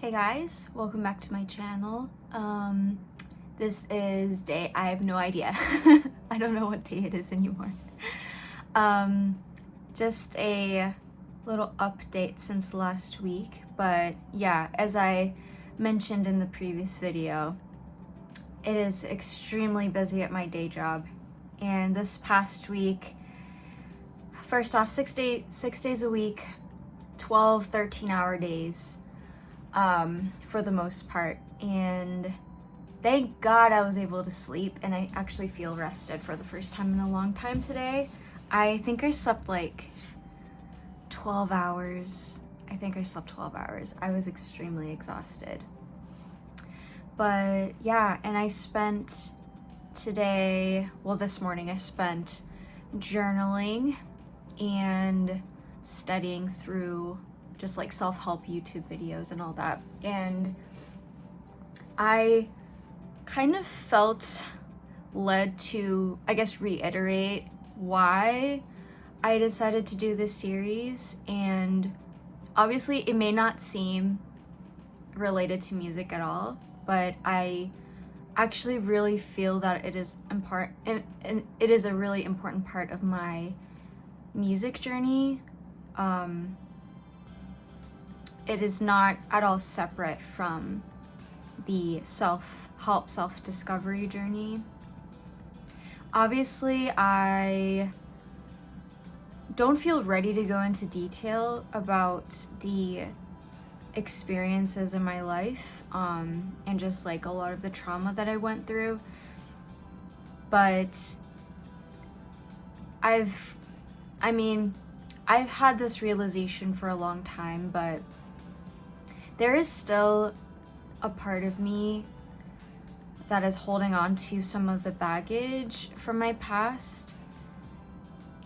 Hey guys, welcome back to my channel. This is I have no idea. I don't know what day it is anymore. Just a little update since last week, but yeah, as I mentioned in the previous video, it is extremely busy at my day job. And this past week, first off, 6 days a week, 12, 13-hour days. For the most part, and thank God I was able to sleep and I actually feel rested for the first time in a long time today. I think I slept like 12 hours. I was extremely exhausted. But yeah, and I spent this morning I spent journaling and studying through just like self-help YouTube videos and all that. And I kind of felt led to, I guess, reiterate why I decided to do this series. And obviously it may not seem related to music at all, but I actually really feel that it is important, and it is a really important part of my music journey. It is not at all separate from the self-help, self-discovery journey. Obviously, I don't feel ready to go into detail about the experiences in my life, and just like a lot of the trauma that I went through. But I've had this realization for a long time, but there is still a part of me that is holding on to some of the baggage from my past,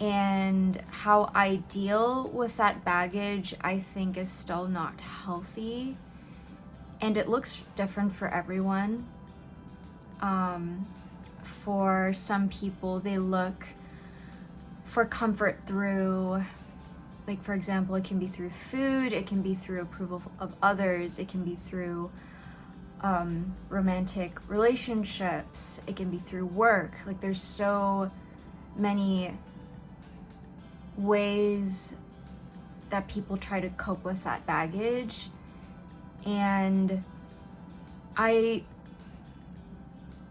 and how I deal with that baggage I think is still not healthy, and it looks different for everyone. For some people, they look for comfort through, like, for example, it can be through food, it can be through approval of others, it can be through romantic relationships, it can be through work. Like, there's so many ways that people try to cope with that baggage. And it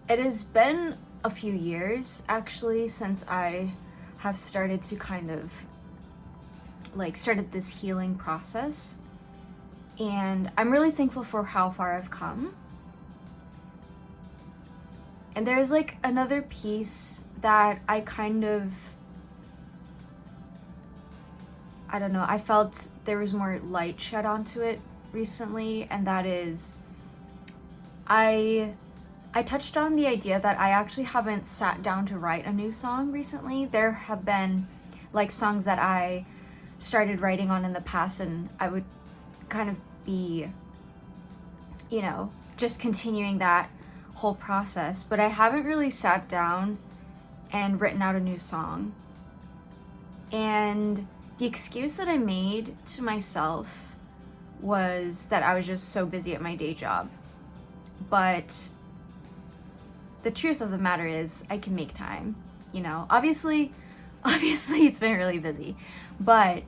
has been a few years actually since I have started to kind of started this healing process, and I'm really thankful for how far I've come. And there's like another piece that I don't know, I felt there was more light shed onto it recently, and that is I touched on the idea that I actually haven't sat down to write a new song recently. There have been like songs that I started writing on in the past, and I would kind of be, just continuing that whole process, but I haven't really sat down and written out a new song. And the excuse that I made to myself was that I was just so busy at my day job. But the truth of the matter is I can make time, obviously it's been really busy, but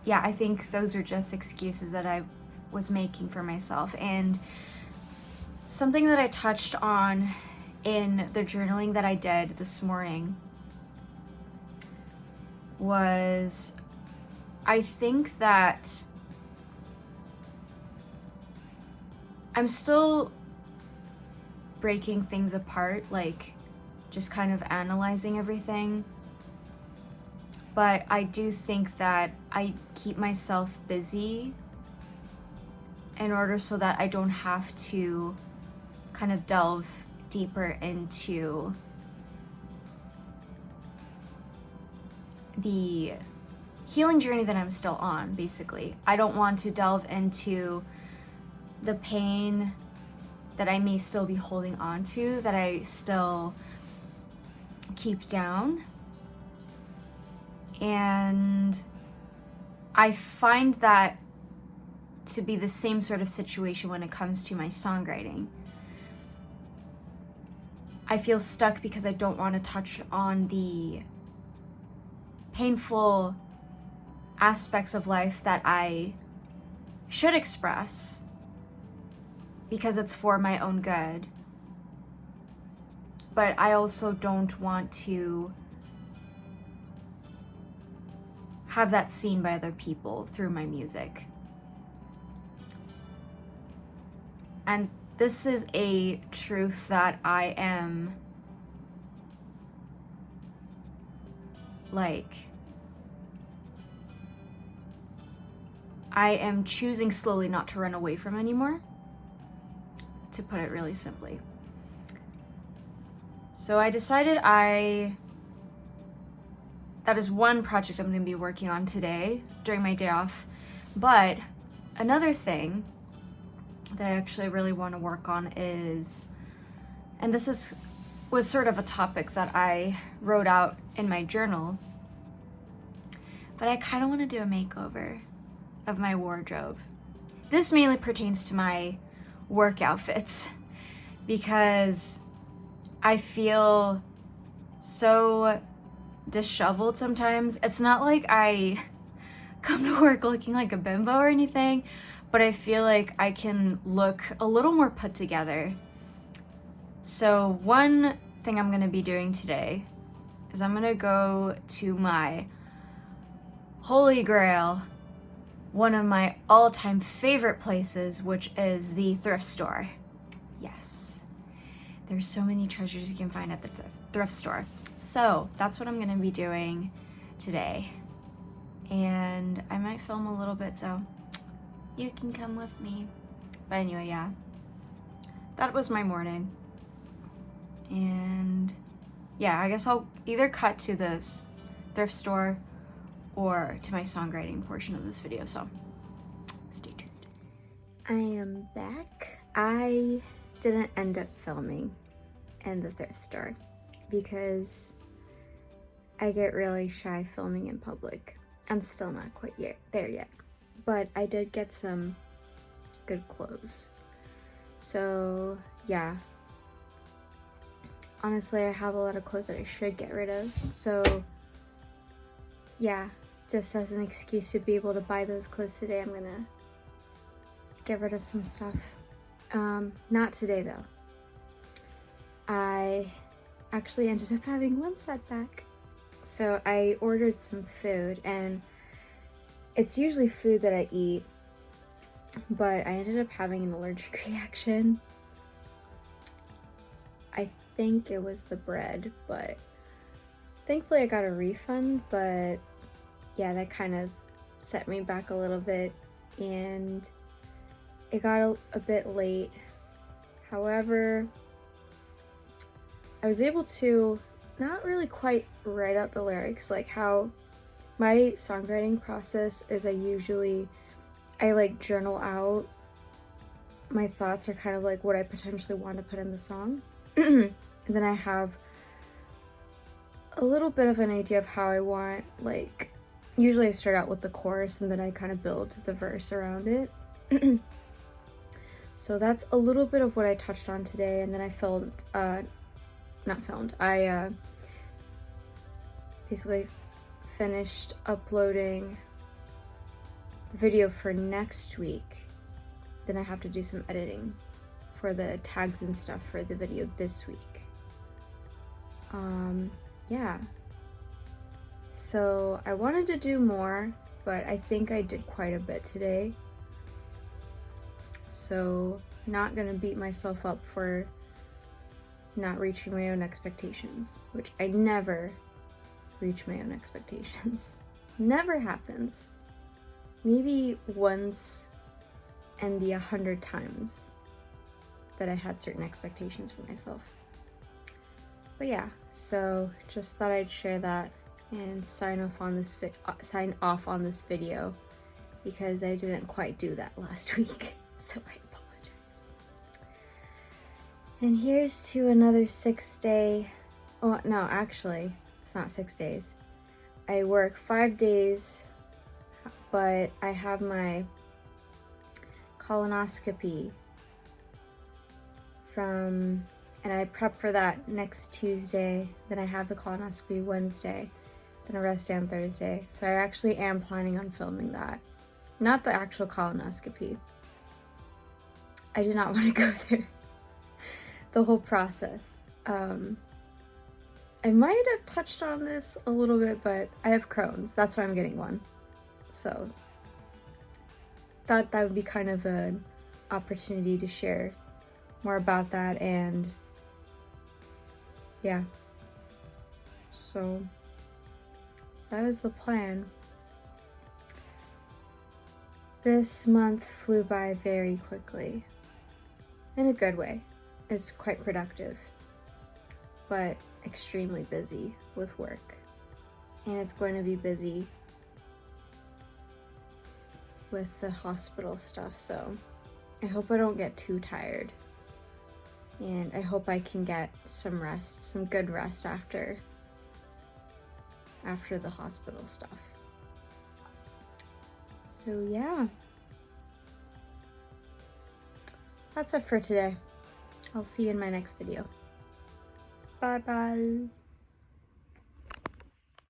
yeah, I think those are just excuses that I was making for myself. And something that I touched on in the journaling that I did this morning was, I think that I'm still breaking things apart, like just kind of analyzing everything. But I do think that I keep myself busy in order so that I don't have to kind of delve deeper into the healing journey that I'm still on, basically. I don't want to delve into the pain that I may still be holding on to, that I still keep down. And I find that to be the same sort of situation when it comes to my songwriting. I feel stuck because I don't want to touch on the painful aspects of life that I should express because it's for my own good. But I also don't want to have that seen by other people through my music. And this is a truth that I am choosing slowly not to run away from anymore, to put it really simply. So I decided that is one project I'm going to be working on today during my day off. But another thing that I actually really want to work on is, and this was sort of a topic that I wrote out in my journal, but I kind of want to do a makeover of my wardrobe. This mainly pertains to my work outfits because I feel so disheveled sometimes. It's not like I come to work looking like a bimbo or anything, but I feel like I can look a little more put together. So one thing I'm going to be doing today is I'm going to go to my holy grail, one of my all-time favorite places, which is the thrift store. Yes, there's so many treasures you can find at the thrift store. So that's what I'm going to be doing today. And I might film a little bit, so you can come with me. But anyway, yeah, that was my morning. And yeah, I guess I'll either cut to this thrift store or to my songwriting portion of this video, so stay tuned. I am back. I didn't end up filming in the thrift store because I get really shy filming in public. I'm still not quite there yet, but I did get some good clothes. So yeah, honestly, I have a lot of clothes that I should get rid of. So yeah, just as an excuse to be able to buy those clothes today, I'm gonna get rid of some stuff. Not today though. I actually ended up having one setback. So I ordered some food, and it's usually food that I eat, but I ended up having an allergic reaction. I think it was the bread, but thankfully I got a refund, but yeah, that kind of set me back a little bit, and it got a bit late. However, I was able to not really quite write out the lyrics, like how my songwriting process is I like journal out my thoughts, or kind of like what I potentially want to put in the song. And then I have a little bit of an idea of how I want, like, usually I start out with the chorus and then I kind of build the verse around it. So that's a little bit of what I touched on today, and then I I basically finished uploading the video for next week. Then I have to do some editing for the tags and stuff for the video this week. Yeah. So I wanted to do more, but I think I did quite a bit today. So not gonna beat myself up for not reaching my own expectations, which I never reach my own expectations. Never happens. Maybe once in the 100 times that I had certain expectations for myself. But yeah, so just thought I'd share that and sign off on this video because I didn't quite do that last week, so I apologize. And here's to another 6-day. Oh no, actually, it's not 6 days. I work 5 days, but I have my colonoscopy and I prep for that next Tuesday. Then I have the colonoscopy Wednesday, then a rest day on Thursday. So I actually am planning on filming that. Not the actual colonoscopy. I did not want to go there. The whole process. I might have touched on this a little bit, but I have Crohn's. That's why I'm getting one. So that would be kind of an opportunity to share more about that, and yeah. So that is the plan. This month flew by very quickly. In a good way. It's quite productive, but extremely busy with work. And it's going to be busy with the hospital stuff, so I hope I don't get too tired. And I hope I can get some rest, some good rest after the hospital stuff. So yeah. That's it for today. I'll see you in my next video. Bye bye.